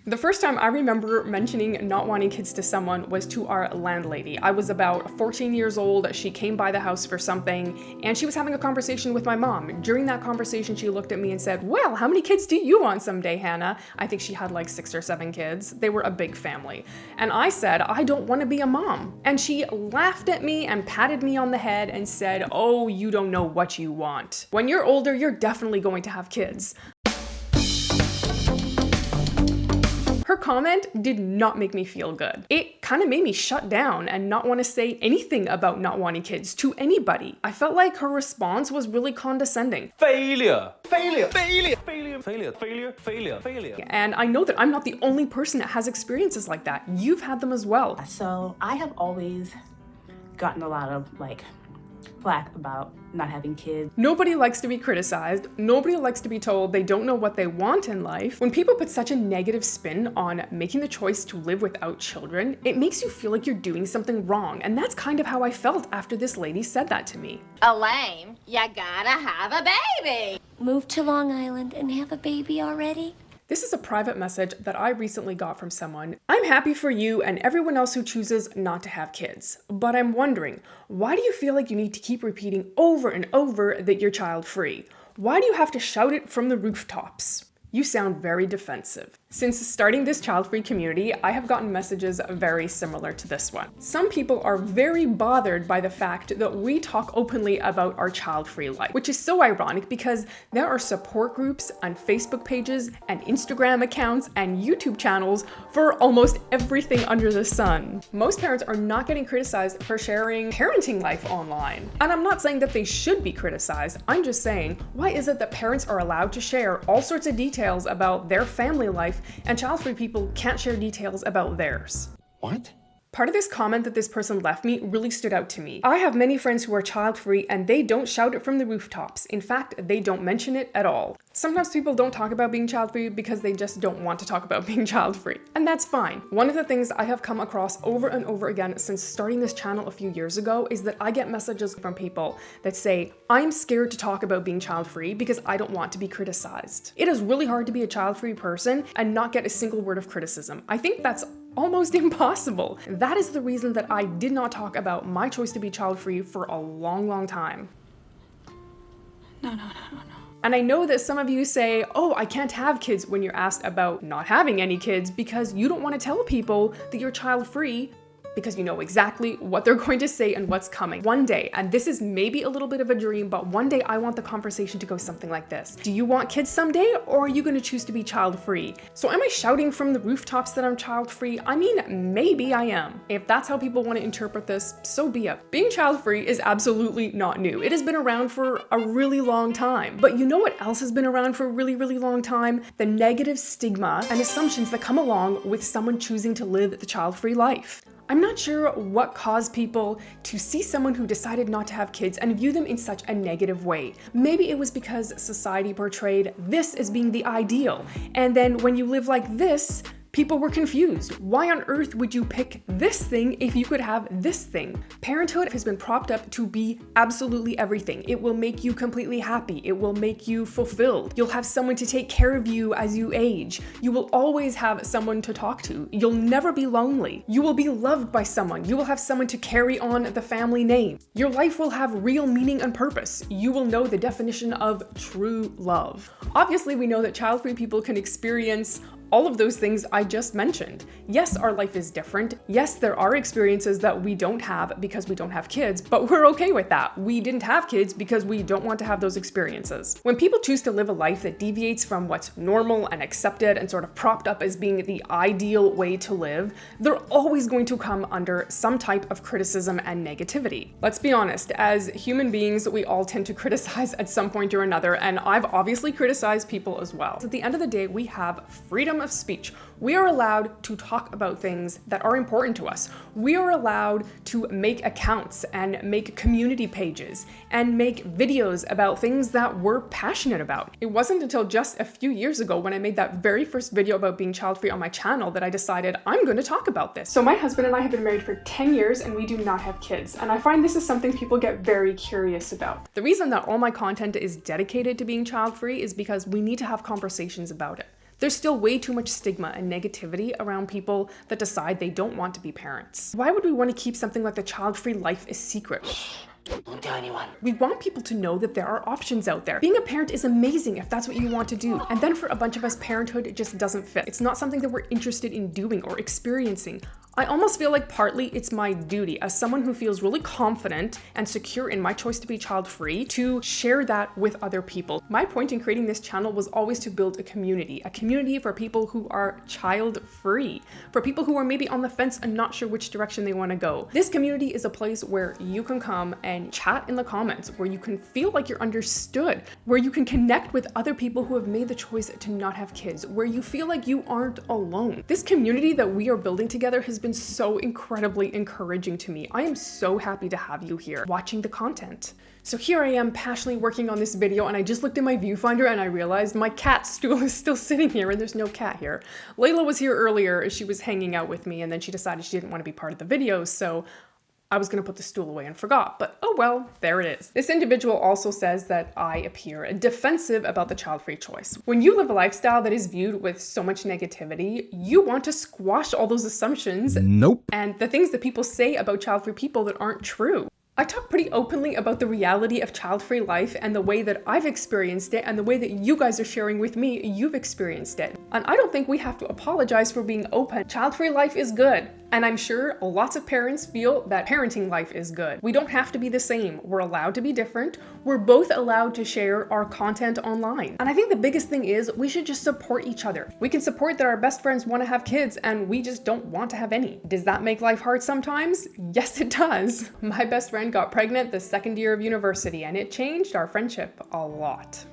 The first time I remember mentioning not wanting kids to someone was to our landlady. I was about 14 years old. She came by the house for something and she was having a conversation with my mom. During that conversation, she looked at me and said, "Well, how many kids do you want someday, Hannah?" I think she had like 6 or 7 kids. They were a big family. And I said, "I don't want to be a mom." And she laughed at me and patted me on the head and said, "Oh, you don't know what you want. When you're older, you're definitely going to have kids." Her comment did not make me feel good. It kind of made me shut down and not want to say anything about not wanting kids to anybody. I felt like her response was really condescending. Failure. Failure. Failure. Failure. Failure. Failure. Failure. Failure. And I know that I'm not the only person that has experiences like that. You've had them as well. So I have always gotten a lot of flack about not having kids. Nobody likes to be criticized. Nobody likes to be told they don't know what they want in life. When people put such a negative spin on making the choice to live without children, it makes you feel like you're doing something wrong. And that's kind of how I felt after this lady said that to me. Elaine, you gotta have a baby. Move to Long Island and have a baby already? This is a private message that I recently got from someone. "I'm happy for you and everyone else who chooses not to have kids, but I'm wondering, why do you feel like you need to keep repeating over and over that you're child-free? Why do you have to shout it from the rooftops? You sound very defensive." Since starting this child-free community, I have gotten messages very similar to this one. Some people are very bothered by the fact that we talk openly about our child-free life, which is so ironic because there are support groups and Facebook pages and Instagram accounts and YouTube channels for almost everything under the sun. Most parents are not getting criticized for sharing parenting life online. And I'm not saying that they should be criticized. I'm just saying, why is it that parents are allowed to share all sorts of details about their family life and child-free people can't share details about theirs? What? Part of this comment that this person left me really stood out to me. I have many friends who are child-free and they don't shout it from the rooftops. In fact, they don't mention it at all. Sometimes people don't talk about being child-free because they just don't want to talk about being child-free, and that's fine. One of the things I have come across over and over again since starting this channel a few years ago is that I get messages from people that say, "I'm scared to talk about being child-free because I don't want to be criticized." It is really hard to be a child-free person and not get a single word of criticism. I think that's almost impossible. That is the reason that I did not talk about my choice to be child-free for a long time. No. And I know that some of you say, "Oh, I can't have kids," when you're asked about not having any kids because you don't want to tell people that you're child-free because you know exactly what they're going to say and what's coming. One day, and this is maybe a little bit of a dream, but one day I want the conversation to go something like this. Do you want kids someday, or are you going to choose to be child-free? So am I shouting from the rooftops that I'm child-free? I mean, maybe I am. If that's how people want to interpret this, so be it. Being child-free is absolutely not new. It has been around for a really long time. But you know what else has been around for a really long time? The negative stigma and assumptions that come along with someone choosing to live the child-free life. I'm not sure what caused people to see someone who decided not to have kids and view them in such a negative way. Maybe it was because society portrayed this as being the ideal, and then when you live like this, people were confused. Why on earth would you pick this thing if you could have this thing? Parenthood has been propped up to be absolutely everything. It will make you completely happy. It will make you fulfilled. You'll have someone to take care of you as you age. You will always have someone to talk to. You'll never be lonely. You will be loved by someone. You will have someone to carry on the family name. Your life will have real meaning and purpose. You will know the definition of true love. Obviously, we know that child-free people can experience all of those things I just mentioned. Yes, our life is different. Yes, there are experiences that we don't have because we don't have kids, but we're okay with that. We didn't have kids because we don't want to have those experiences. When people choose to live a life that deviates from what's normal and accepted and sort of propped up as being the ideal way to live, they're always going to come under some type of criticism and negativity. Let's be honest, as human beings, we all tend to criticize at some point or another, and I've obviously criticized people as well. At the end of the day, we have freedom of speech. We are allowed to talk about things that are important to us. We are allowed to make accounts and make community pages and make videos about things that we're passionate about. It wasn't until just a few years ago when I made that very first video about being child-free on my channel that I decided I'm going to talk about this. So my husband and I have been married for 10 years and we do not have kids. And I find this is something people get very curious about. The reason that all my content is dedicated to being child-free is because we need to have conversations about it. There's still way too much stigma and negativity around people that decide they don't want to be parents. Why would we want to keep something like the child-free life a secret? Don't tell anyone. We want people to know that there are options out there. Being a parent is amazing if that's what you want to do. And then for a bunch of us, parenthood just doesn't fit. It's not something that we're interested in doing or experiencing. I almost feel like partly it's my duty as someone who feels really confident and secure in my choice to be child-free to share that with other people. My point in creating this channel was always to build a community for people who are child-free, for people who are maybe on the fence and not sure which direction they want to go. This community is a place where you can come and chat in the comments, where you can feel like you're understood, where you can connect with other people who have made the choice to not have kids, where you feel like you aren't alone. This community that we are building together has been so incredibly encouraging to me. I am so happy to have you here watching the content. So here I am passionately working on this video, and I just looked in my viewfinder and I realized my cat stool is still sitting here and there's no cat here. Layla was here earlier, she was hanging out with me, and then she decided she didn't want to be part of the video, so I was gonna put the stool away and forgot, but oh well, there it is. This individual also says that I appear defensive about the child-free choice. When you live a lifestyle that is viewed with so much negativity, you want to squash all those assumptions and the things that people say about child-free people that aren't true. I talk pretty openly about the reality of child-free life and the way that I've experienced it and the way that you guys are sharing with me you've experienced it. And I don't think we have to apologize for being open. Child-free life is good. And I'm sure lots of parents feel that parenting life is good. We don't have to be the same. We're allowed to be different. We're both allowed to share our content online. And I think the biggest thing is we should just support each other. We can support that our best friends want to have kids and we just don't want to have any. Does that make life hard sometimes? Yes, it does. My best friend got pregnant the second year of university and it changed our friendship a lot.